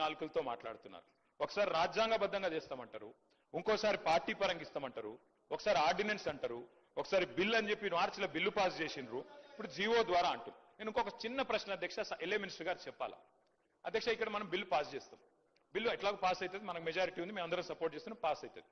నాలుకలతో మాట్లాడుతున్నారు. ఒకసారి రాజ్యాంగబద్ధంగా చేస్తామంటారు, ఇంకోసారి పార్టీ పరంగా ఇస్తామంటారు, ఒకసారి ఆర్డినెన్స్ అంటారు, ఒకసారి బిల్ అని చెప్పి మార్చిలో బిల్లు పాస్ చేసిండ్రు, ఇప్పుడు జీవో ద్వారా అంటారు. నేను ఇంకొక చిన్న ప్రశ్న అధ్యక్ష, ఎల్ఏ మినిస్టర్ గారు చెప్పాలా? అధ్యక్ష, ఇక్కడ మనం బిల్లు పాస్ చేస్తాం, బిల్లు ఎట్లాగో పాస్ అవుతుంది, మనకు మెజారిటీ ఉంది, మేము అందరం సపోర్ట్ చేస్తున్నాం, పాస్ అవుతుంది.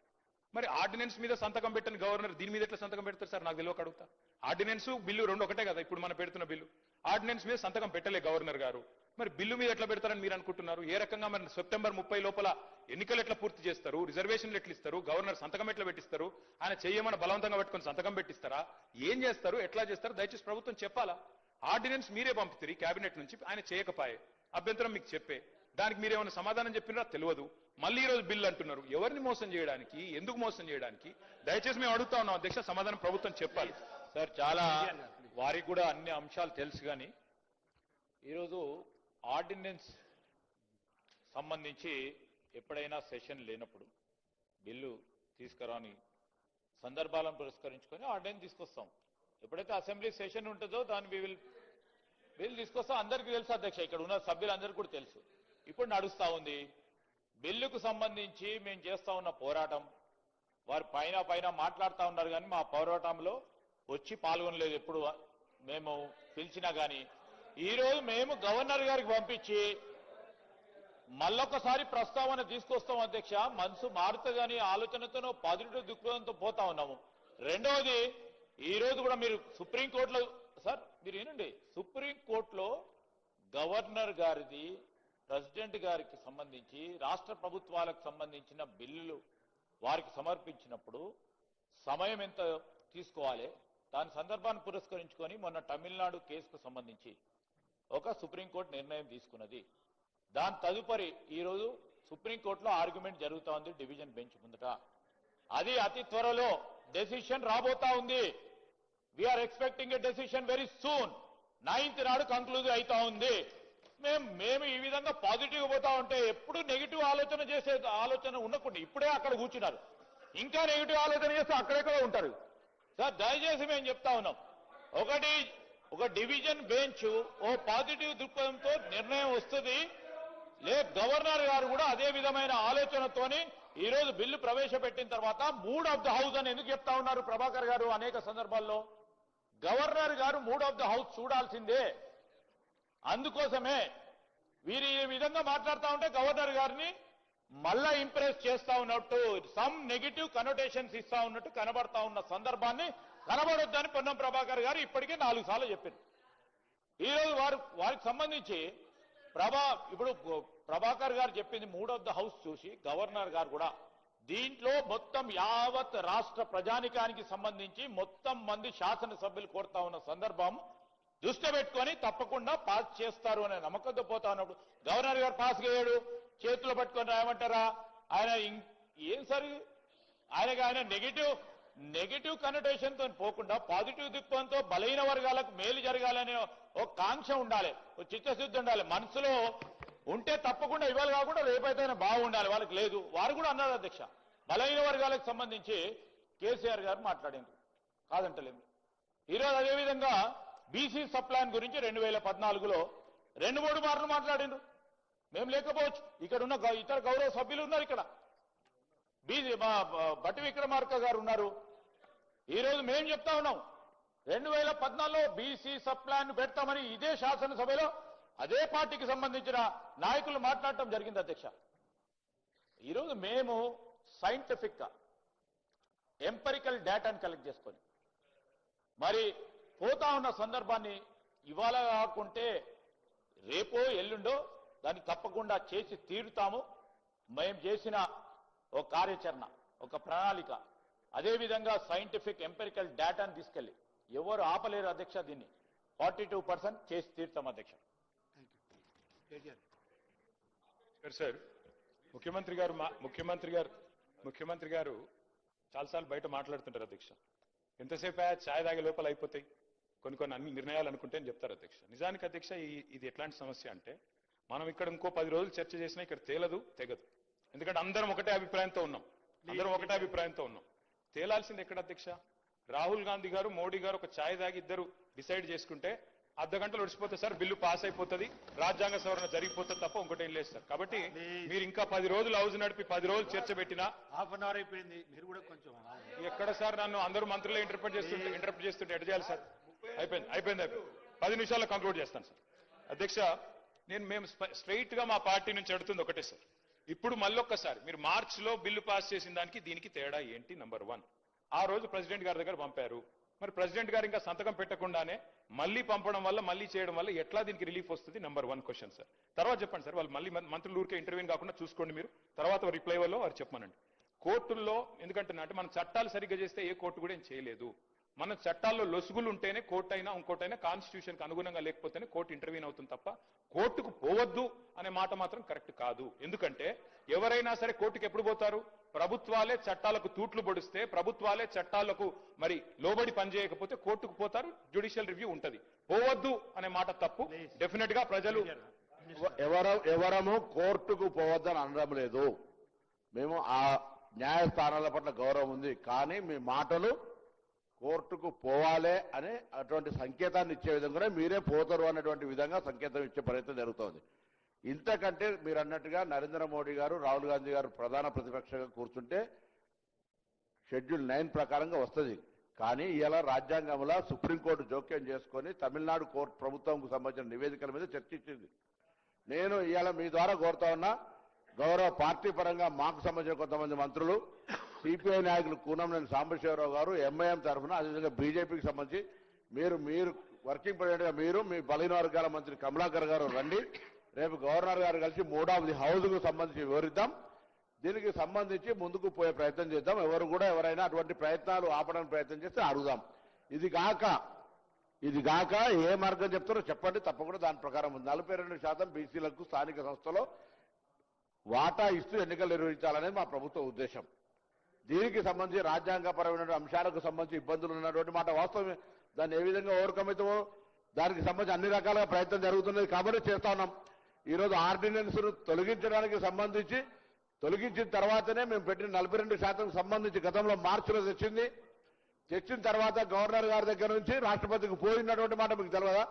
మరి ఆర్డినెన్స్ మీద సంతకం పెట్టని గవర్నర్ దీని మీద ఎట్లా సంతకం పెడతారు సార్? నాకు తెలియక అడుగుతా. ఆర్డినెన్స్ బిల్లు రెండు ఒకటే కదా ఇప్పుడు మనం పెడుతున్న బిల్లు. ఆర్డినెన్స్ మీద సంతకం పెట్టలే గవర్నర్ గారు, మరి బిల్లు మీద ఎట్లా పెడతారని మీరు అనుకుంటున్నారు? ఏ రకంగా మరి సెప్టెంబర్ 30 లోపల ఎన్నికలు ఎట్లా పూర్తి చేస్తారు? రిజర్వేషన్లు ఎట్లా ఇస్తారు? గవర్నర్ సంతకం ఎట్లా పెట్టిస్తారు? ఆయన చేయమని బలవంతంగా పెట్టుకుని సంతకం పెట్టిస్తారా? ఏం చేస్తారు? ఎట్లా చేస్తారు? దయచేసి ప్రభుత్వం చెప్పాలా? ఆర్డినెన్స్ మీరే పంపుతారు కేబినెట్ నుంచి, ఆయన చేయకపోయే అభ్యంతరం మీకు చెప్పే, దానికి మీరేమైనా సమాధానం చెప్పినారా తెలియదు. మళ్ళీ ఈ రోజు బిల్లు అంటున్నారు. ఎవరిని మోసం చేయడానికి, ఎందుకు మోసం చేయడానికి? దయచేసి మేము అడుగుతా ఉన్నాం అధ్యక్ష, సమాధానం ప్రభుత్వం చెప్పాలి. సార్, చాలా వారికి కూడా అన్ని అంశాలు తెలుసు, కానీ ఈరోజు ఆర్డినెన్స్ సంబంధించి ఎప్పుడైనా సెషన్ లేనప్పుడు బిల్లు తీసుకురాని సందర్భాలను పురస్కరించుకొని ఆర్డినెన్స్ తీసుకొస్తాం. ఎప్పుడైతే అసెంబ్లీ సెషన్ ఉంటుందో దాన్ని బిల్లు తీసుకొస్తాం. అందరికీ తెలుసు అధ్యక్ష, ఇక్కడ ఉన్న సభ్యులందరికీ కూడా తెలుసు. ఇప్పుడు నడుస్తా ఉంది బిల్లుకు సంబంధించి మేము చేస్తా ఉన్న పోరాటం. వారు పైన మాట్లాడుతూ ఉన్నారు, కానీ మా పోరాటంలో వచ్చి పాల్గొనలేదు. ఎప్పుడు మేము పిలిచినా కానీ ఈరోజు మేము గవర్నర్ గారికి పంపించి మళ్ళొకసారి ప్రస్తావన తీసుకొస్తాం అధ్యక్ష. మనసు మారుతుందని ఆలోచనతోనో పాజిటివ్ దృక్పథంతో పోతా ఉన్నాము. రెండవది, ఈ రోజు కూడా మీరు సుప్రీంకోర్టులో, సార్ మీరు ఏనండి, సుప్రీంకోర్టులో గవర్నర్ గారిది, ప్రెసిడెంట్ గారికి సంబంధించి రాష్ట్ర ప్రభుత్వాలకు సంబంధించిన బిల్లులు వారికి సమర్పించినప్పుడు సమయం ఎంత తీసుకోవాలి, దాని సందర్భాన్ని పురస్కరించుకొని మొన్న తమిళనాడు కేసుకు సంబంధించి ఒక సుప్రీంకోర్టు నిర్ణయం తీసుకున్నది. దాని తదుపరి ఈరోజు సుప్రీంకోర్టులో ఆర్గ్యుమెంట్ జరుగుతూ ఉంది డివిజన్ బెంచ్ ముందట. అది అతి త్వరలో డెసిషన్ రాబోతా ఉంది. We are expecting a decision very soon. 9th నాడు కంక్లూజ్ అవుతా ఉంది. మేము ఈ విధంగా పాజిటివ్ పోతా ఉంటే ఎప్పుడు నెగిటివ్ ఆలోచన చేసే ఆలోచన ఉండకుండా ఇప్పుడే అక్కడ కూర్చున్నారు, ఇంకా నెగిటివ్ ఆలోచన చేస్తే అక్కడెక్కడ ఉంటారు. సార్ దయచేసి మేము చెప్తా ఉన్నాం, ఒక డివిజన్ బెంచ్ ఓ పాజిటివ్ దృక్పథంతో నిర్ణయం వస్తుంది. గవర్నర్ గారు కూడా అదే విధమైన ఆలోచనతోని ఈ రోజు బిల్లు ప్రవేశపెట్టిన తర్వాత మూడ్ ఆఫ్ ద హౌస్ అని ఎందుకు చెప్తా ఉన్నారు ప్రభాకర్ గారు? అనేక సందర్భాల్లో గవర్నర్ గారు మూడ్ ఆఫ్ ద హౌస్ చూడాల్సిందే. అందుకోసమే వీరు ఈ విధంగా మాట్లాడుతూ ఉంటే గవర్నర్ గారిని మళ్ళా ఇంప్రెస్ చేస్తా ఉన్నట్టు, సమ్ నెగిటివ్ కనోటేషన్స్ ఇస్తా ఉన్నట్టు కనబడతా ఉన్న సందర్భాన్ని కనబడొద్దని పొన్నం ప్రభాకర్ గారు ఇప్పటికే 4 సార్లు చెప్పారు. ఈరోజు వారికి సంబంధించి ఇప్పుడు ప్రభాకర్ గారు చెప్పింది మూడ్ ఆఫ్ ద హౌస్ చూసి గవర్నర్ గారు కూడా దీంట్లో మొత్తం యావత్ రాష్ట్ర ప్రజానికానికి సంబంధించి మొత్తం మంది శాసనసభ్యులు కోరుతా ఉన్న సందర్భం దృష్టి పెట్టుకొని తప్పకుండా పాస్ చేస్తారు అనే నమ్మకంతో పోతా ఉన్నప్పుడు గవర్నర్ గారు పాస్ చేయడు, చేతులు పట్టుకొని రాయమంటారా? ఆయన ఏం సరి ఆయన నెగిటివ్ కనోటేషన్ తో పోకుండా పాజిటివ్ దృక్పథంతో బలహీన వర్గాలకు మేలు జరగాలనే ఒక కాంక్ష ఉండాలి, ఒక చిత్తశుద్ధి ఉండాలి. మనసులో ఉంటే తప్పకుండా ఇవాళ కాకుండా రేపైతే బాగుండాలి. వాళ్ళకి లేదు. వారు కూడా అన్నారు అధ్యక్ష, బలహీన వర్గాలకు సంబంధించి కేసీఆర్ గారు మాట్లాడిండ్రు, కాదంటలేదు. ఈరోజు అదేవిధంగా బీసీ సప్లాన్ గురించి 2014లో 2-3 మార్లు మాట్లాడిండ్రు. మేము లేకపోవచ్చు, ఇక్కడ ఉన్న ఇతర గౌరవ సభ్యులు ఉన్నారు, ఇక్కడ బట్టి విక్రమార్క గారు ఉన్నారు. ఈరోజు మేము చెప్తా ఉన్నాం 2014లో బీసీ సప్లాన్ పెడతామని ఇదే శాసనసభలో అదే పార్టీకి సంబంధించిన నాయకులు మాట్లాడటం జరిగింది అధ్యక్ష. ఈరోజు మేము సైంటిఫిక్ గా ఎంపరికల్ డేటాను కలెక్ట్ చేసుకొని మరి పోతా ఉన్న సందర్భాన్ని ఇవాళ కాకుంటే రేపో ఎల్లుండో దాన్ని తప్పకుండా చేసి తీరుతాము. మేము చేసిన ఒక కార్యాచరణ, ఒక ప్రణాళిక, అదేవిధంగా సైంటిఫిక్ ఎంపెరికల్ డేటాను తీసుకెళ్లి ఎవరు ఆపలేరు అధ్యక్ష. దీన్ని 42% చేసి తీరుతాం అధ్యక్ష. సార్, ముఖ్యమంత్రి గారు చాలాసార్లు బయట మాట్లాడుతుంటారు అధ్యక్ష. ఎంతసేపు ఛాయ్ తాగే లోపల అయిపోతాయి, కొన్ని అన్ని నిర్ణయాలు అనుకుంటే అని చెప్తారు అధ్యక్ష. నిజానికి అధ్యక్ష ఇది ఎట్లాంటి సమస్య అంటే, మనం ఇక్కడ ఇంకో 10 రోజులు చర్చ చేసినా ఇక్కడ తెగదు. ఎందుకంటే అందరం ఒకటే అభిప్రాయంతో ఉన్నాం. తేలాల్సింది ఎక్కడ అధ్యక్ష? రాహుల్ గాంధీ గారు, మోడీ గారు ఒక ఛాయ్ తాగి ఇద్దరు డిసైడ్ చేసుకుంటే అర్ధ గంటలు ఒడిచిపోతే సార్ బిల్లు పాస్ అయిపోతుంది, రాజ్యాంగ సవరణ జరిగిపోతుంది తప్ప ఇంకోటి ఏం లేదు సార్. కాబట్టి మీరు ఇంకా 10 రోజులు హౌస్ నడిపి 10 రోజులు చర్చ పెట్టినా హాఫ్ అన్ అవర్ అయిపోయింది, మీరు కూడా కొంచెం ఎక్కడ సార్ నన్ను అందరూ మంత్రులే ఇంటర్ప్రిట్ చేస్తుంటే ఎట్ట చేయాలి సార్? అయిపోయింది 10 నిమిషాల్లో కంక్లూడ్ చేస్తాను సార్. అధ్యక్ష, మేము స్ట్రైట్ గా మా పార్టీ నుంచి అడుగుతుంది ఒకటే సార్. ఇప్పుడు మళ్ళొక్కసారి మీరు మార్చ్ లో బిల్లు పాస్ చేసిన దానికి దీనికి తేడా ఏంటి? నంబర్ 1, ఆ రోజు ప్రెసిడెంట్ గారి దగ్గర పంపారు, మరి ప్రెసిడెంట్ గారు ఇంకా సంతకం పెట్టకుండానే మళ్ళీ పంపడం వల్ల మళ్ళీ చేయడం వల్ల ఎట్లా దీనికి రిలీఫ్ వస్తుంది? Number 1 question sir. తర్వాత చెప్పండి సార్, వాళ్ళు మళ్ళీ మంత్రులు ఊరికే ఇంటర్వ్యూ కాకుండా చూసుకోండి మీరు, తర్వాత రిప్లై వల్ల వారు చెప్పమనండి. కోర్టుల్లో ఎందుకంటే మనం చట్టాలు సరిగ్గా చేస్తే ఏ కోర్టు కూడా ఏం చేయలేదు. మన చట్టాల్లో లొసుగులు ఉంటేనే కోర్టు అయినా ఇంకోటైనా కాన్స్టిట్యూషన్ కి అనుగుణంగా లేకపోతేనే కోర్టు ఇంటర్వ్యూన్ అవుతుంది తప్ప కోర్టుకు పోవద్దు అనే మాట మాత్రం కరెక్ట్ కాదు. ఎందుకంటే ఎవరైనా సరే కోర్టుకు ఎప్పుడు పోతారు? ప్రభుత్వాలే చట్టాలకు తూట్లు పొడిస్తే, ప్రభుత్వాలే చట్టాలకు మరి లోబడి పనిచేయకపోతే కోర్టుకు పోతారు, జ్యుడిషియల్ రివ్యూ ఉంటది. పోవద్దు అనే మాట తప్పు. డెఫినెట్ గా ప్రజలు ఎవరము కోర్టుకు పోవద్దని అనడం లేదు. మేము ఆ న్యాయస్థానాల పట్ల గౌరవం ఉంది, కానీ మీ మాటలు కోర్టుకు పోవాలే అనే అటువంటి సంకేతాన్ని ఇచ్చే విధంగానే మీరే పోతారు అనేటువంటి విధంగా సంకేతం ఇచ్చే ప్రయత్నం జరుగుతోంది. ఇంతకంటే మీరు అన్నట్టుగా నరేంద్ర మోడీ గారు, రాహుల్ గాంధీ గారు ప్రధాన ప్రతిపక్షంగా కూర్చుంటే షెడ్యూల్ 9 ప్రకారంగా వస్తుంది. కానీ ఇలా రాజ్యాంగంలో సుప్రీంకోర్టు జోక్యం చేసుకొని తమిళనాడు కోర్టు ప్రభుత్వంకు సంబంధించిన నివేదికల మీద చర్చించింది. నేను ఇవాళ మీ ద్వారా కోరుతా ఉన్నా, గౌరవ పార్టీ పరంగా మాకు సంబంధించిన కొంతమంది మంత్రులు, సిపిఐ నాయకులు కూనంనేని సాంబశివరావు గారు, ఎంఐఎం తరఫున, అదేవిధంగా బీజేపీకి సంబంధించి మీరు వర్కింగ్ ప్రెసిడెంట్ గా మీరు, మీ బలహీన వర్గాల మంత్రి కమలాకర్ గారు రండి. రేపు గవర్నర్ గారు కలిసి 3వ హౌస్ కు సంబంధించి వివరిద్దాం. దీనికి సంబంధించి ముందుకు పోయే ప్రయత్నం చేద్దాం. ఎవరైనా అటువంటి ప్రయత్నాలు ఆపడానికి ప్రయత్నం చేస్తే అడుగుదాం. ఇది గాక ఏ మార్గం చెప్తారో చెప్పండి, తప్పకుండా దాని ప్రకారం 42% బీసీలకు స్థానిక సంస్థలో వాటా ఇస్తూ ఎన్నికలు నిర్వహించాలనేది మా ప్రభుత్వ ఉద్దేశం. దీనికి సంబంధించి రాజ్యాంగపరమైన అంశాలకు సంబంధించి ఇబ్బందులు ఉన్నటువంటి మాట వాస్తవమే. దాన్ని ఏ విధంగా ఓవర్కమ్ అవుతామో దానికి సంబంధించి అన్ని రకాలుగా ప్రయత్నం జరుగుతున్నది కాబట్టి చేస్తా ఉన్నాం. ఈరోజు ఆర్డినెన్స్ తొలగించడానికి సంబంధించి తొలగించిన తర్వాతనే మేము పెట్టిన 42% సంబంధించి గతంలో మార్చిలో తెచ్చిన తర్వాత గవర్నర్ గారి దగ్గర నుంచి రాష్ట్రపతికి పోయినటువంటి మాట మీకు తెలియదా?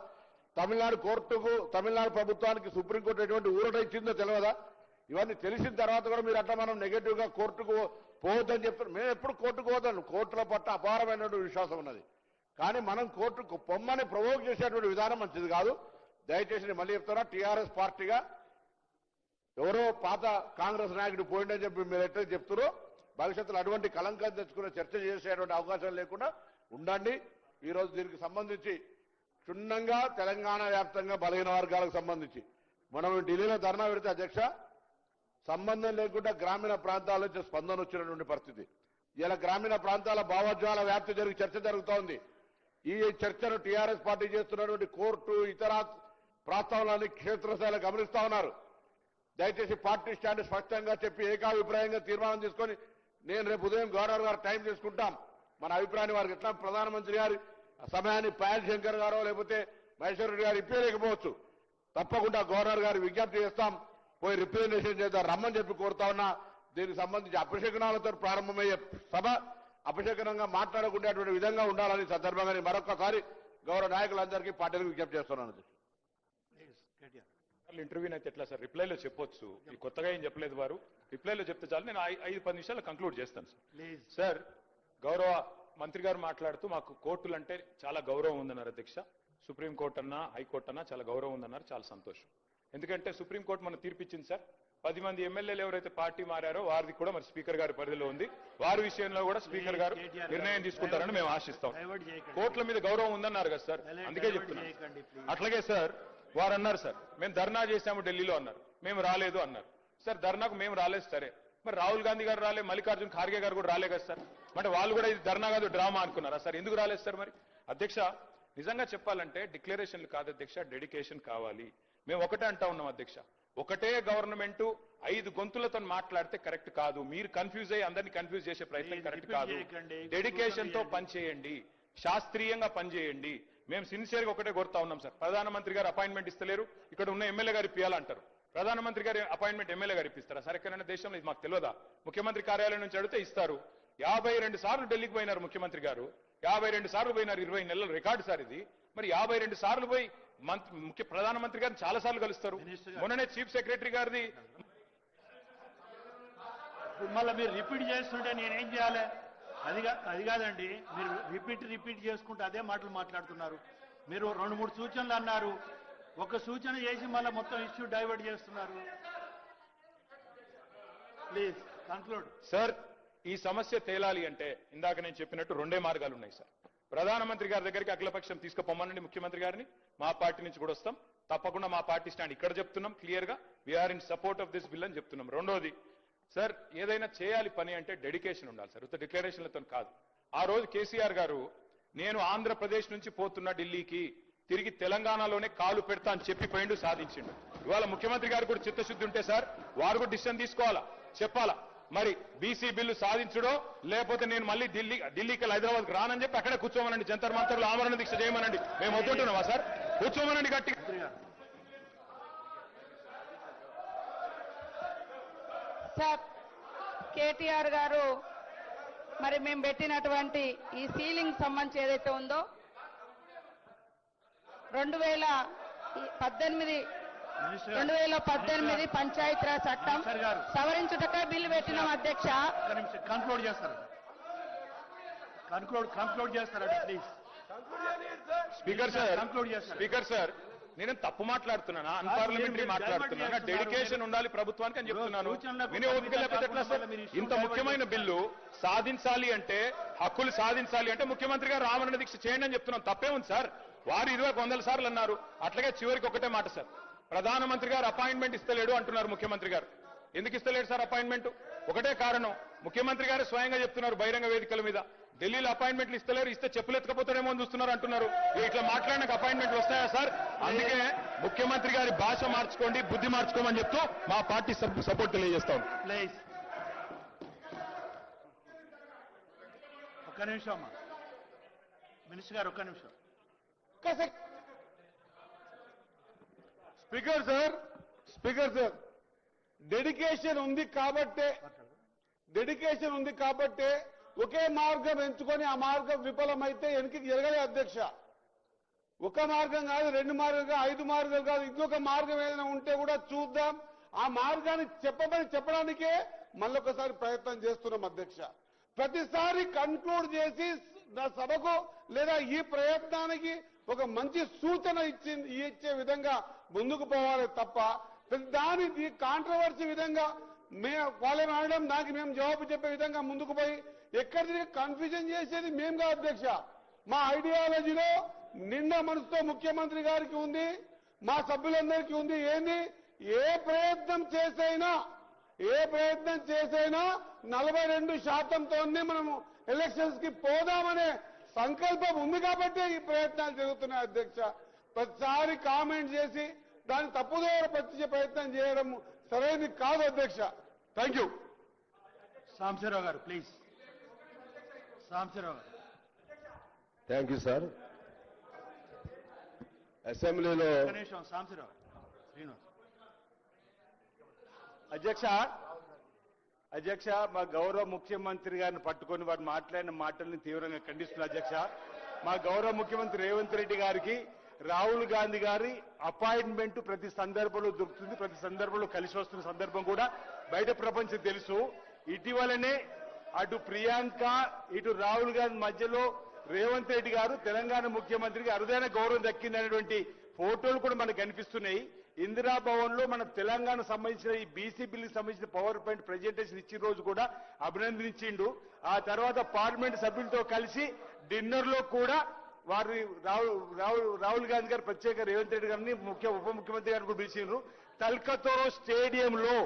తమిళనాడు ప్రభుత్వానికి సుప్రీంకోర్టు ఎటువంటి ఊరట ఇచ్చిందో తెలియదా? ఇవన్నీ తెలిసిన తర్వాత కూడా మీరు అట్లా మనం నెగటివ్ గా కోర్టుకు పోవద్దని చెప్తారు. మేము ఎప్పుడు కోర్టుకు పోతాను, కోర్టుల పట్ల అపారమైనటువంటి విశ్వాసం ఉన్నది. కానీ మనం కోర్టుకు పొమ్మని ప్రవోక్ చేసేటువంటి విధానం మంచిది కాదు. దయచేసి నేను మళ్ళీ చెప్తున్నా, టీఆర్ఎస్ పార్టీగా ఎవరో పాత కాంగ్రెస్ నాయకుడు పోయిండని చెప్పి మీరు ఎట్లా చెప్తారో భవిష్యత్తులో అటువంటి కలంకం తెచ్చుకునే చర్చ చేసేటువంటి అవకాశం లేకుండా ఉండండి. ఈరోజు దీనికి సంబంధించి క్షుణ్ణంగా తెలంగాణ వ్యాప్తంగా బలహీన వర్గాలకు సంబంధించి మనం ఢిల్లీలో ధర్నా పెడితే అధ్యక్ష సంబంధం లేకుండా గ్రామీణ ప్రాంతాల నుంచి స్పందన వచ్చినటువంటి పరిస్థితి. ఇలా గ్రామీణ ప్రాంతాల భావోద్వేగాల వ్యాప్తి చర్చ జరుగుతోంది. ఈ చర్చను టీఆర్ఎస్ పార్టీ చేస్తున్నటువంటి కోర్టు ఇతర ప్రస్తావనలన్నీ క్షేత్రస్థాయిలో గమనిస్తా ఉన్నారు. దయచేసి పార్టీ స్టాండ్ స్పష్టంగా చెప్పి ఏకాభిప్రాయంగా తీర్మానం తీసుకొని నేను రేపు ఉదయం గవర్నర్ గారు టైం తీసుకుంటాం, మన అభిప్రాయాన్ని వారికి ఎట్లా ప్రధానమంత్రి గారి సమయాన్ని పాయల్ శంకర్ గారో లేకపోతే మహేశ్వర రెడ్డి గారు ఇప్పలేకపోవచ్చు. తప్పకుండా గవర్నర్ గారు విజ్ఞప్తి చేస్తాం, పోయి రిప్రజెంటేషన్ చేద్దాం రమ్మని చెప్పి కోరుతా ఉన్నా. దీనికి సంబంధించి అపశకనాలతో ప్రారంభమయ్యే సభ అపశకనంగా మాట్లాడకుండేటువంటి విధంగా ఉండాలని సందర్భంగా మరొకసారి గౌరవ నాయకులందరికీ పార్టీలకు విజ్ఞప్తి చేస్తున్నాను. ఇంటర్వ్యూ అయితే ఎట్లా సార్? రిప్లైలో చెప్పొచ్చు, ఈ కొత్తగా ఏం చెప్పలేదు వారు, రిప్లైలో చెప్తే చాలు. నేను 5-10 నిమిషాలు కంక్లూడ్ చేస్తాను సార్. గౌరవ మంత్రి గారు మాట్లాడుతూ మాకు కోర్టులు అంటే చాలా గౌరవం ఉందన్నారు అధ్యక్ష. సుప్రీంకోర్టు అన్నా హైకోర్టు అన్నా చాలా గౌరవం ఉందన్నారు, చాలా సంతోషం. ఎందుకంటే సుప్రీంకోర్టు మనం తీర్పిచ్చింది సార్. 10 మంది ఎమ్మెల్యేలు ఎవరైతే పార్టీ మారారో వారిది కూడా మరి స్పీకర్ గారి పరిధిలో ఉంది. వారి విషయంలో కూడా స్పీకర్ గారు నిర్ణయం తీసుకుంటారని మేము ఆశిస్తాం. కోర్టుల మీద గౌరవం ఉందన్నారు కదా సార్, అందుకే చెప్తున్నాం. అట్లాగే సార్ వారు అన్నారు సార్ మేము ధర్నా చేశాము ఢిల్లీలో అన్నారు, మేము రాలేదు అన్నారు. సార్ ధర్నాకు మేము రాలేదు సరే, మరి రాహుల్ గాంధీ గారు రాలే, మల్లికార్జున్ ఖార్గే గారు కూడా రాలే కదా సార్. అంటే వాళ్ళు కూడా ఇది ధర్నా కాదు డ్రామా అనుకున్నారా సార్? ఎందుకు రాలేదు సార్? మరి అధ్యక్ష నిజంగా చెప్పాలంటే డిక్లరేషన్లు కాదు అధ్యక్ష, డెడికేషన్ కావాలి. మేము ఒకటే అంటా ఉన్నాం అధ్యక్ష, ఒకటే గవర్నమెంట్ 5 గొంతులతో మాట్లాడితే కరెక్ట్ కాదు. మీరు కన్ఫ్యూజ్ అయ్యి అందరినీ కన్ఫ్యూజ్ చేసే ప్రయత్నం కరెక్ట్ కాదు. డెడికేషన్ తో పనిచేయండి, శాస్త్రీయంగా పనిచేయండి. మేము సిన్సియర్ గా ఒకటే కోరుతా ఉన్నాం సార్. ప్రధానమంత్రి గారు అపాయింట్మెంట్ ఇస్తలేరు, ఇక్కడ ఉన్న ఎమ్మెల్యే గారు ఇప్పియాలంటారు. ప్రధానమంత్రి గారి అపాయింట్మెంట్ ఎమ్మెల్యే గారు ఇప్పిస్తారా సార్? ఎక్కడైనా దేశంలో ఇది మాకు తెలియదా? ముఖ్యమంత్రి కార్యాలయం నుంచి అడిగితే ఇస్తారు, 52 సార్లు ఢిల్లీకి పోయినారు ముఖ్యమంత్రి గారు, 52 సార్లు పోయినారు, 20 నెలల రికార్డు సార్ ఇది. మరి 52 సార్లు పోయి ప్రధానమంత్రి గారిని చాలా సార్లు కలుస్తారు. మొన్ననే చీఫ్ సెక్రటరీ గారిది మళ్ళీ మీరు రిపీట్ చేస్తుంటే నేనేం చేయాలి? అది కాదండి, మీరు రిపీట్ చేసుకుంటే అదే మాటలు మాట్లాడుతున్నారు. మీరు 2-3 సూచనలు అన్నారు, ఒక సూచన చేసి మళ్ళీ మొత్తం ఇష్యూ డైవర్ట్ చేస్తున్నారు. Please conclude. సార్, ఈ సమస్య తేలాలి అంటే ఇందాక నేను చెప్పినట్టు 2 మార్గాలు ఉన్నాయి సార్. ప్రధానమంత్రి గారి దగ్గరికి అఖిలపక్షం తీసుకుపోమనండి ముఖ్యమంత్రి గారిని, మా పార్టీ నుంచి కూడా వస్తాం. తప్పకుండా మా పార్టీ స్టాండ్ ఇక్కడ చెప్తున్నాం క్లియర్ గా, we are in support of this bill అని చెప్తున్నాం. రెండోది సార్, ఏదైనా చేయాలి పని అంటే డెడికేషన్ ఉండాలి సార్, ఉత్త డిక్లరేషన్లతో కాదు. ఆ రోజు కేసీఆర్ గారు నేను ఆంధ్రప్రదేశ్ నుంచి పోతున్న ఢిల్లీకి, తిరిగి తెలంగాణలోనే కాలు పెడతా అని చెప్పి పోయిండు, సాధించిండు. ఇవాళ ముఖ్యమంత్రి గారు కూడా చిత్తశుద్ధి ఉంటే సార్ వారు కూడా డిసిషన్ తీసుకోవాలా, చెప్పాలా. మరి బీసీ బిల్లు సాధించడో లేకపోతే నేను మళ్ళీ ఢిల్లీకి హైదరాబాద్కి రానని చెప్పి అక్కడే కూర్చోమనండి, జంతర్ మంతర్లు ఆమరణ దీక్ష చేయమనండి. మేము వద్దుంటున్నామా సార్? కూర్చోమనండి గట్టిగా. సార్, కేటీఆర్ గారు మరి మేము పెట్టినటువంటి ఈ సీలింగ్ సంబంధించి ఏదైతే ఉందో 2018 పంచాయతీరాజ్ చట్టం సవరించుటకై బిల్లు పెట్టినాం అధ్యక్ష. కంక్లూడ్ చేస్తారు, కంక్లూడ్ చేస్తారా ప్లీజ్? స్పీకర్ సార్, నేను తప్పు మాట్లాడుతున్నానా, అన్పార్లమెంటరీ మాట్లాడుతున్నానా? డెడికేషన్ ఉండాలి ప్రభుత్వానికి అని చెప్తున్నాను. వినే ఓపిక లేకపోతే ఎట్లా సార్? ఇంత ముఖ్యమైన బిల్లు సాధించాలి అంటే, హక్కులు సాధించాలి అంటే ముఖ్యమంత్రి గారు ఆమరణ దీక్ష చేయండి అని చెప్తున్నాం. తప్పే ఉంది సార్? వారు 20 సార్లు అన్నారు. అట్లాగే చివరికి ఒకటే మాట సార్, ప్రధానమంత్రి గారు అపాయింట్మెంట్ ఇస్తలేడు అంటున్నారు ముఖ్యమంత్రి గారు. ఎందుకు ఇస్తలేడు సార్ అపాయింట్మెంట్? ఒకటే కారణం, ముఖ్యమంత్రి గారు స్వయంగా చెప్తున్నారు బహిరంగ వేదికల మీద, ఢిల్లీలో అపాయింట్మెంట్లు ఇస్తలేరు, ఇస్తే చెప్పులు ఎత్తుకపోతారేమో అని చూస్తున్నారు అంటున్నారు. ఇట్లా మాట్లాడినాక అపాయింట్మెంట్లు వస్తాయా సార్? అందుకే ముఖ్యమంత్రి గారి భాష మార్చుకోండి, బుద్ధి మార్చుకోమని చెప్తూ మా పార్టీ సపోర్ట్ తెలియజేస్తాం. ప్లీజ్ ఒక్క నిమిషం అమ్మా, మినిస్టర్ గారు ఒక్క నిమిషం. స్పీకర్ సార్, డెడికేషన్ ఉంది కాబట్టే ఒకే మార్గం ఎంచుకొని ఆ మార్గం విఫలమైతే వెనక్కి జరగలే అధ్యక్ష. ఒక మార్గం కాదు, 2 మార్గం కాదు, 5 మార్గాలు కాదు, ఇంకొక మార్గం ఏదైనా ఉంటే కూడా చూద్దాం. ఆ మార్గాన్ని చెప్పడానికే మళ్ళొకసారి ప్రయత్నం చేస్తున్నాం అధ్యక్ష. ప్రతిసారి కన్క్లూడ్ చేసి నా సభకు లేదా ఈ ప్రయత్నానికి ఒక మంచి సూచన ఇచ్చే విధంగా ముందుకు పోవాలి తప్ప దాని కాంట్రవర్సీ విధంగా వాళ్ళే ఆడడం, దానికి మేము జవాబు చెప్పే విధంగా ముందుకు పోయి ఎక్కడి కన్ఫ్యూజన్ చేసేది మేము కాదు అధ్యక్ష. మా ఐడియాలజీలో నిండా మనసుతో ముఖ్యమంత్రి గారికి ఉంది, మా సభ్యులందరికీ ఉంది. ఏంది, ఏ ప్రయత్నం చేసైనా 42%తోనే మనము ఎలక్షన్స్ కి పోదామనే సంకల్పం ఉంది కాబట్టి ఈ ప్రయత్నాలు జరుగుతున్నాయి అధ్యక్ష. ప్రతిసారి కామెంట్ చేసి దాన్ని తప్పుదోవ పట్టించే ప్రయత్నం చేయడం సరైనది కాదు అధ్యక్ష. Thank you. సాంబశివరావు గారు ప్లీజ్. సాంబశివరావు గారు. Thank you sir. అసెంబ్లీలో ఒక్క నిమిషం సాంబశివరావు శ్రీనివాస్. అధ్యక్ష, మా గౌరవ ముఖ్యమంత్రి గారిని పట్టుకొని వారు మాట్లాడిన మాటల్ని తీవ్రంగా ఖండిస్తున్నారు అధ్యక్ష. మా గౌరవ ముఖ్యమంత్రి రేవంత్ రెడ్డి గారికి రాహుల్ గాంధీ గారి అపాయింట్మెంట్ ప్రతి సందర్భంలో దొరుకుతుంది, ప్రతి సందర్భంలో కలిసి వస్తున్న సందర్భం కూడా బయట ప్రపంచం తెలుసు. ఇటీవలనే అటు ప్రియాంక ఇటు రాహుల్ గాంధీ మధ్యలో రేవంత్ రెడ్డి గారు తెలంగాణ ముఖ్యమంత్రికి అరుదైన గౌరవం దక్కిందనేటువంటి ఫోటోలు కూడా మనకు కనిపిస్తున్నాయి. ఇందిరాభవన్ లో మన తెలంగాణ సంబంధించిన ఈ బీసీ బిల్లుకి సంబంధించిన పవర్ పాయింట్ ప్రజెంటేషన్ ఇచ్చిన రోజు కూడా అభినందించిండు. ఆ తర్వాత పార్లమెంట్ సభ్యులతో కలిసి డిన్నర్ లో కూడా వారు రాహుల్ గాంధీ గారు ప్రత్యేక రేవంత్ రెడ్డి గారిని ఉప ముఖ్యమంత్రి గారిని కూడా పిలిచిండ్రు. తల్కతోరో స్టేడియంలో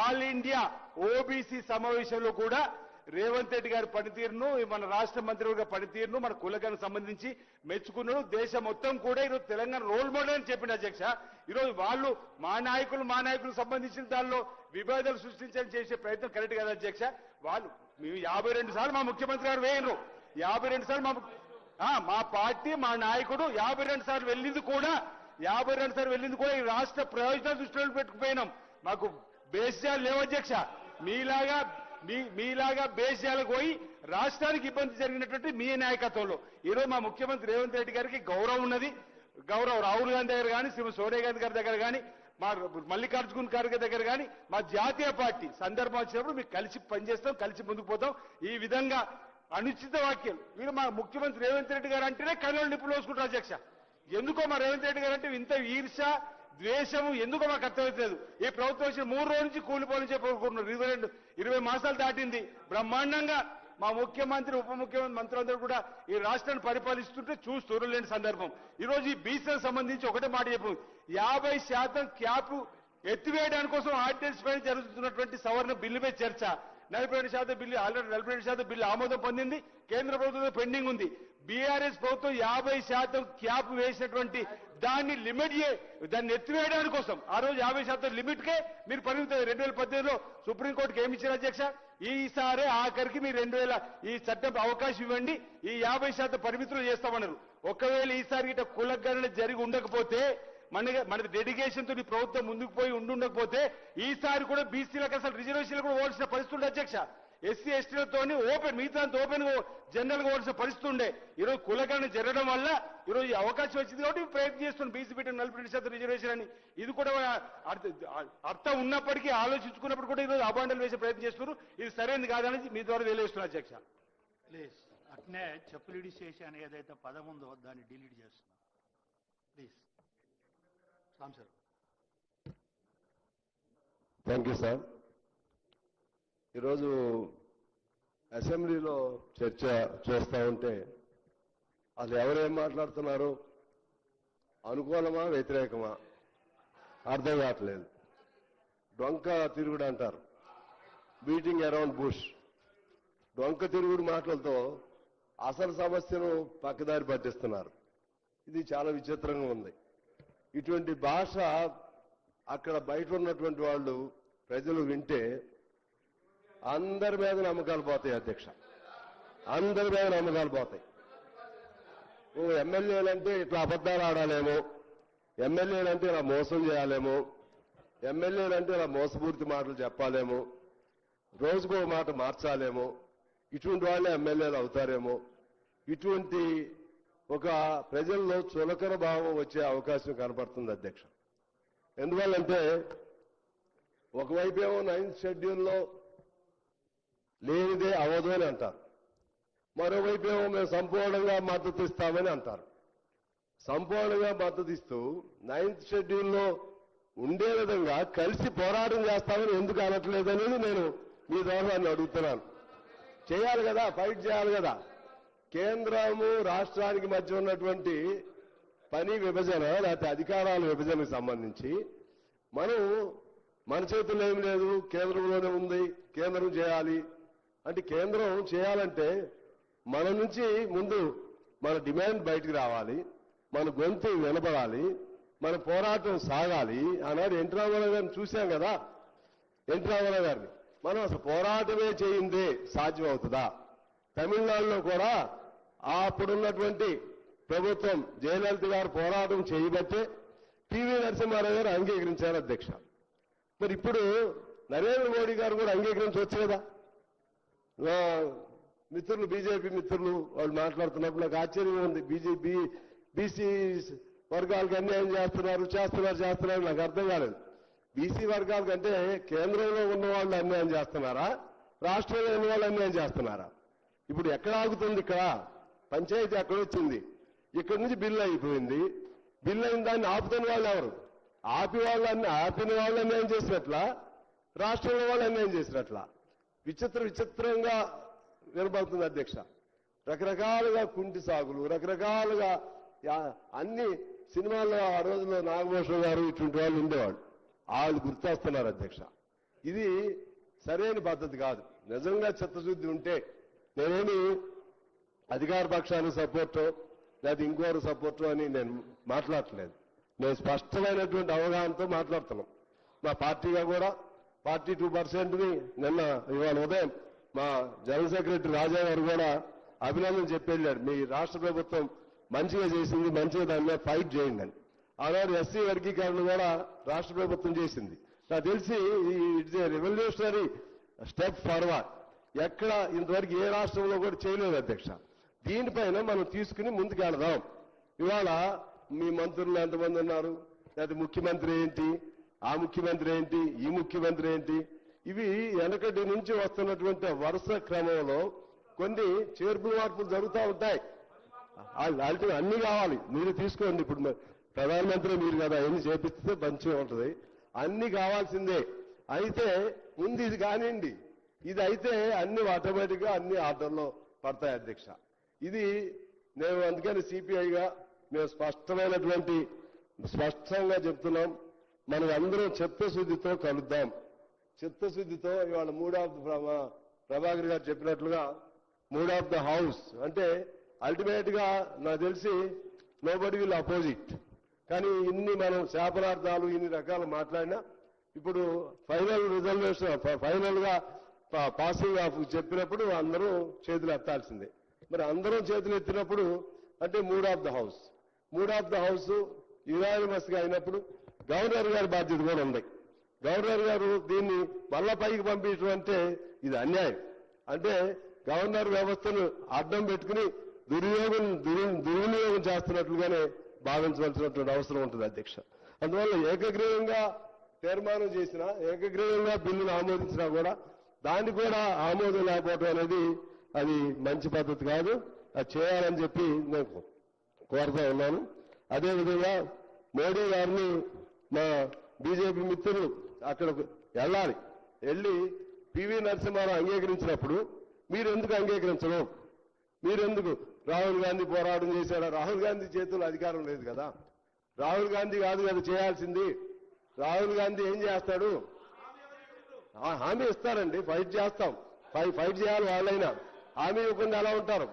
ఆల్ ఇండియా ఓబీసీ సమావేశంలో కూడా రేవంత్ రెడ్డి గారి పనితీరును, మన రాష్ట్ర మంత్రివర్గ పనితీరును, మన కులగానికి సంబంధించి మెచ్చుకున్నాడు. దేశం మొత్తం కూడా ఈరోజు తెలంగాణ రోల్ మోడల్ అని చెప్పింది అధ్యక్ష. ఈరోజు వాళ్ళు మా నాయకులకు సంబంధించిన దానిలో విభేదాలు సృష్టించాలని చేసే ప్రయత్నం కరెక్ట్ కదా అధ్యక్ష. వాళ్ళు మేము 52 సార్లు మా ముఖ్యమంత్రి గారు వేయరు, 52 సార్లు మా పార్టీ మా నాయకుడు 52 సార్లు వెళ్ళింది కూడా ఈ రాష్ట్ర ప్రయోజనాలు దృష్టిలో పెట్టుకుపోయినాం. మాకు బేస్యాలు లేవు అధ్యక్ష. మీలాగా బేస్యాలకు పోయి రాష్ట్రానికి ఇబ్బంది జరిగినటువంటి మీ నాయకత్వంలో ఈరోజు మా ముఖ్యమంత్రి రేవంత్ రెడ్డి గారికి గౌరవం ఉన్నది. గౌరవ్ రాహుల్ గాంధీ దగ్గర కానీ శ్రీమతి సోనియా గాంధీ గారి దగ్గర కానీ మా మల్లికార్జున్ ఖార్గే దగ్గర కానీ మా జాతీయ పార్టీ సందర్భం వచ్చినప్పుడు మీకు కలిసి పనిచేస్తాం, కలిసి ముందుకు పోతాం. ఈ విధంగా అనుచిత వ్యాఖ్యలు వీరు మా ముఖ్యమంత్రి రేవంత్ రెడ్డి గారు అంటేనే కళ్ళలో నిప్పులు వేసుకుంటారు అధ్యక్ష. ఎందుకో మా రేవంత్ రెడ్డి గారు అంటే ఇంత ఈర్ష ద్వేషము ఎందుకో మాకు అర్థమవుతలేదు. ఈ ప్రభుత్వం వచ్చిన 3 రోజుల నుంచి కూలిపోవాలని చెప్పి 20 మాసాలు దాటింది. బ్రహ్మాండంగా మా ముఖ్యమంత్రి ఉప ముఖ్యమంత్రి మంత్రులందరూ కూడా ఈ రాష్ట్రాన్ని పరిపాలిస్తుంటే చూస్తూరలేని సందర్భం. ఈరోజు ఈ బీసీలకు సంబంధించి ఒకటే మాట చెప్పు, 50% క్యాప్ ఎత్తివేయడానికి కోసం ఆర్డినెన్స్ పైన జరుగుతున్నటువంటి సవరణ బిల్లుపై చర్చ. 42% బిల్లు ఆల్రెడీ 42% బిల్లు ఆమోదం పొందింది, కేంద్ర ప్రభుత్వం పెండింగ్ ఉంది. బీఆర్ఎస్ ప్రభుత్వం 50% క్యాప్ వేసినటువంటి దాన్ని దాన్ని ఎత్తివేయడానికి కోసం ఆ రోజు 50% లిమిట్ కే మీరు పరిమితం. 2018లో సుప్రీంకోర్టుకి ఏమి ఇచ్చారు అధ్యక్ష? ఈసారి ఆఖరికి మీరు 2000 ఈ చట్టం అవకాశం ఇవ్వండి, ఈ 50% పరిమితులు చేస్తామన్నారు. ఒకవేళ ఈసారి ఇట కులగణన జరిగి ఉండకపోతే మన డెడికేషన్ తో ప్రభుత్వం ముందుకు పోయి ఉండకపోతే ఈసారి కూడా బీసీలకు అసలు రిజర్వేషన్లు కూడా ఓడిసిన పరిస్థితి ఉండే అధ్యక్ష. ఎస్సీ ఎస్టీలతో ఓపెన్ మిగతా ఓపెన్ జనరల్ గా ఓడిసిన పరిస్థితి ఉండే. ఈరోజు కులగణన జరగడం వల్ల ఈరోజు ఈ అవకాశం వచ్చింది కాబట్టి ప్రయత్నం చేస్తున్నాం బీసీ బిడ్డ 42% రిజర్వేషన్ అని. ఇది కూడా అర్థం ఉన్నప్పటికీ ఆలోచించుకున్నప్పుడు కూడా ఈరోజు అబాండాలు వేసే ప్రయత్నం చేస్తున్నారు. ఇది సరైనది కాదనేది మీ ద్వారా తెలియజేస్తున్నారు అధ్యక్ష. ప్లీజ్ అట్నే చెప్పులు చేసి అని ఏదైతే పదం ఉందో దాన్ని డిలీట్ చేస్తున్నాం please. Ram sir. Thank you sir. ఈరోజు అసెంబ్లీలో చర్చ చేస్తూ ఉంటే అసలు ఎవరేం మాట్లాడుతున్నారు, అనుకూలమా వ్యతిరేకమా అర్థం కావట్లేదు. డొంక తిరుగుడు అంటారు, బీటింగ్ అరౌండ్ బుష్. డొంక తిరుగుడు మాటలతో అసలు సమస్యను పక్కదారి పట్టిస్తున్నారు. ఇది చాలా విచిత్రంగా ఉంది. ఇటువంటి భాష అక్కడ బయట ఉన్నటువంటి వాళ్ళు ప్రజలు వింటే అందరి మీద నమ్మకాలు పోతాయి అధ్యక్ష, అందరి మీద నమ్మకాలు పోతాయి. ఎమ్మెల్యేలంటే ఇట్లా అబద్ధాలు ఆడాలేమో, ఎమ్మెల్యేలంటే ఇలా మోసం చేయాలేమో, ఎమ్మెల్యేలంటే ఇలా మోసపూరిత మాటలు చెప్పాలేమో, రోజుకో మాట మార్చాలేమో, ఇటువంటి వాళ్ళే ఎమ్మెల్యేలు అవుతారేమో, ఇటువంటి ఒక ప్రజల్లో చులకన భావం వచ్చే అవకాశం కనపడుతుంది అధ్యక్ష. ఎందువల్లంటే ఒకవైపు ఏమో 9th షెడ్యూల్లో లేనిదే అవదు అని అంటారు, మరోవైపు ఏమో మేము సంపూర్ణంగా మద్దతు ఇస్తామని అంటారు. సంపూర్ణంగా మద్దతు ఇస్తూ 9th షెడ్యూల్లో ఉండే విధంగా కలిసి పోరాటం చేస్తామని ఎందుకు అనట్లేదనేది నేను మీ ద్వారా అడుగుతున్నాను. చేయాలి కదా, ఫైట్ చేయాలి కదా. కేంద్రము రాష్ట్రానికి మధ్య ఉన్నటువంటి పని విభజన లేకపోతే అధికారాల విభజనకు సంబంధించి మన చేతుల్లో ఏం లేదు, కేంద్రంలోనే ఉంది, కేంద్రం చేయాలి అంటే కేంద్రం చేయాలంటే మన నుంచి ముందు మన డిమాండ్ బయటికి రావాలి, మన గొంతు వినపడాలి, మన పోరాటం సాగాలి. ఆనాడు ఎన్టీ రామారావు గారిని చూశాం కదా, ఎన్టీ రామారావు గారిని మనం అసలు పోరాటమే చేయిందే సాధ్యం అవుతుందా? తమిళనాడులో కూడా అప్పుడున్నటువంటి ప్రభుత్వం జయలలిత గారు పోరాటం చేయబట్టే పివి నరసింహారావు గారు అంగీకరించారు అధ్యక్ష. మరి ఇప్పుడు నరేంద్ర మోడీ గారు కూడా అంగీకరించవచ్చు కదా. మిత్రులు బీజేపీ మిత్రులు వాళ్ళు మాట్లాడుతున్నప్పుడు నాకు ఆశ్చర్యంగా ఉంది. బీసీ వర్గాలకు అన్యాయం చేస్తున్నారు నాకు అర్థం కాలేదు. బీసీ వర్గాల కంటే కేంద్రంలో ఉన్న వాళ్ళు అన్యాయం చేస్తున్నారా, రాష్ట్రంలో ఉన్న వాళ్ళు అన్యాయం చేస్తున్నారా? ఇప్పుడు ఎక్కడ ఆగుతుంది? ఇక్కడ పంచాయతీ ఎక్కడొచ్చింది, ఇక్కడి నుంచి బిల్లు అయిపోయింది. బిల్లు అయిన దాన్ని ఆపుతున్న వాళ్ళు ఎవరు? ఆపిన వాళ్ళు అన్యాయం చేసినట్ల, రాష్ట్రంలో వాళ్ళు అన్యాయం చేసినట్ల విచిత్రంగా వినబడుతుంది అధ్యక్ష. రకరకాలుగా కుంటి సాగులు, రకరకాలుగా అన్ని సినిమాల్లో ఆ రోజుల్లో నాగభూషణ్ గారు ఇటువంటి వాళ్ళు ఉండేవాళ్ళు, వాళ్ళు గుర్తొస్తున్నారు అధ్యక్ష. ఇది సరైన పద్ధతి కాదు. నిజంగా చిత్తశుద్ధి ఉంటే నేనేమి అధికార పక్షానికి సపోర్టో లేదా ఇంకోరు సపోర్టో అని నేను మాట్లాడట్లేదు. నేను స్పష్టమైనటువంటి అవగాహనతో మాట్లాడుతున్నాం. మా పార్టీగా కూడా 42%ని ఇవాళ ఉదయం మా జనరల్ సెక్రటరీ రాజా గారు కూడా అభినందన చెప్పెళ్ళాడు. మీ రాష్ట్ర ప్రభుత్వం మంచిగా చేసింది, మంచిగా దాని మీద ఫైట్ చేయండి అని. ఆనాడు ఎస్సీ వర్గీకరణ కూడా రాష్ట్ర ప్రభుత్వం చేసింది. నాకు తెలిసి it's a revolutionary step forward. ఎక్కడ ఇంతవరకు ఏ రాష్ట్రంలో కూడా చేయలేదు అధ్యక్ష. దీనిపైన మనం తీసుకుని ముందుకెళదాం. ఇవాళ మీ మంత్రులు ఎంతమంది ఉన్నారు, లేదా ముఖ్యమంత్రి ఏంటి, ఆ ముఖ్యమంత్రి ఏంటి, ఈ ముఖ్యమంత్రి ఏంటి, ఇవి వెనకటి నుంచి వస్తున్నటువంటి వరుస క్రమంలో కొన్ని చేర్పులు మార్పులు జరుగుతూ ఉంటాయి. అన్ని కావాలి, మీరు తీసుకోండి. ఇప్పుడు ప్రధానమంత్రి మీరు కదా, ఎన్ని చేపిస్తే మంచిగా ఉంటుంది. అన్ని కావాల్సిందే. అయితే ముందు ఇది కానివ్వండి, ఇది అయితే అన్ని ఆటోమేటిక్గా అన్ని ఆర్డర్లో పడతాయి అధ్యక్ష. ఇది నేను అందుకని సిపిఐగా మేము స్పష్టంగా చెప్తున్నాం. మనం అందరం చిత్తశుద్ధితో కలుద్దాం. చిత్తశుద్ధితో ఇవాళ ప్రభాకర్ గారు చెప్పినట్లుగా మూడ్ ఆఫ్ ద హౌస్ అంటే అల్టిమేట్ గా నాకు తెలిసి నోబడి విల్ అపోజిట్. కానీ ఇన్ని మనం శాపనార్థాలు ఇన్ని రకాలు మాట్లాడినా ఇప్పుడు ఫైనల్ గా పాసింగ్ ఆఫ్ చెప్పినప్పుడు అందరూ చేతులు ఎత్తాల్సిందే. మరి అందరూ చేతులు ఎత్తినప్పుడు అంటే mood of the house unanimous గా అయినప్పుడు గవర్నర్ గారి బాధ్యత కూడా ఉంది. గవర్నర్ గారు దీన్ని మళ్ళా పైకి పంపించడం అంటే ఇది అన్యాయం. అంటే గవర్నర్ వ్యవస్థను అడ్డం పెట్టుకుని దుర్వినియోగం చేస్తున్నట్లుగానే భావించవలసినటువంటి అవసరం ఉంటుంది అధ్యక్ష. అందువల్ల ఏకగ్రీవంగా తీర్మానం చేసినా, ఏకగ్రీవంగా బిల్లును ఆమోదించినా కూడా దాన్ని కూడా ఆమోదం లేకపోవడం అనేది అది మంచి పద్ధతి కాదు. అది చేయాలని చెప్పి నేను కోరుతా ఉన్నాను. అదేవిధంగా మోడీ గారిని మా బీజేపీ మిత్రులు అక్కడకు వెళ్ళి పివి నరసింహారావు అంగీకరించినప్పుడు మీరు ఎందుకు అంగీకరించడం? మీరెందుకు? రాహుల్ గాంధీ పోరాటం చేశాడా? రాహుల్ గాంధీ చేతుల్లో అధికారం లేదు కదా. రాహుల్ గాంధీ కాదు కదా చేయాల్సింది. రాహుల్ గాంధీ ఏం చేస్తాడు? హామీ ఇస్తారండి, ఫైట్ చేస్తాం. ఫైట్ చేయాలి. వాళ్ళైనా హామీ ఇవ్వకుండా ఎలా ఉంటారు?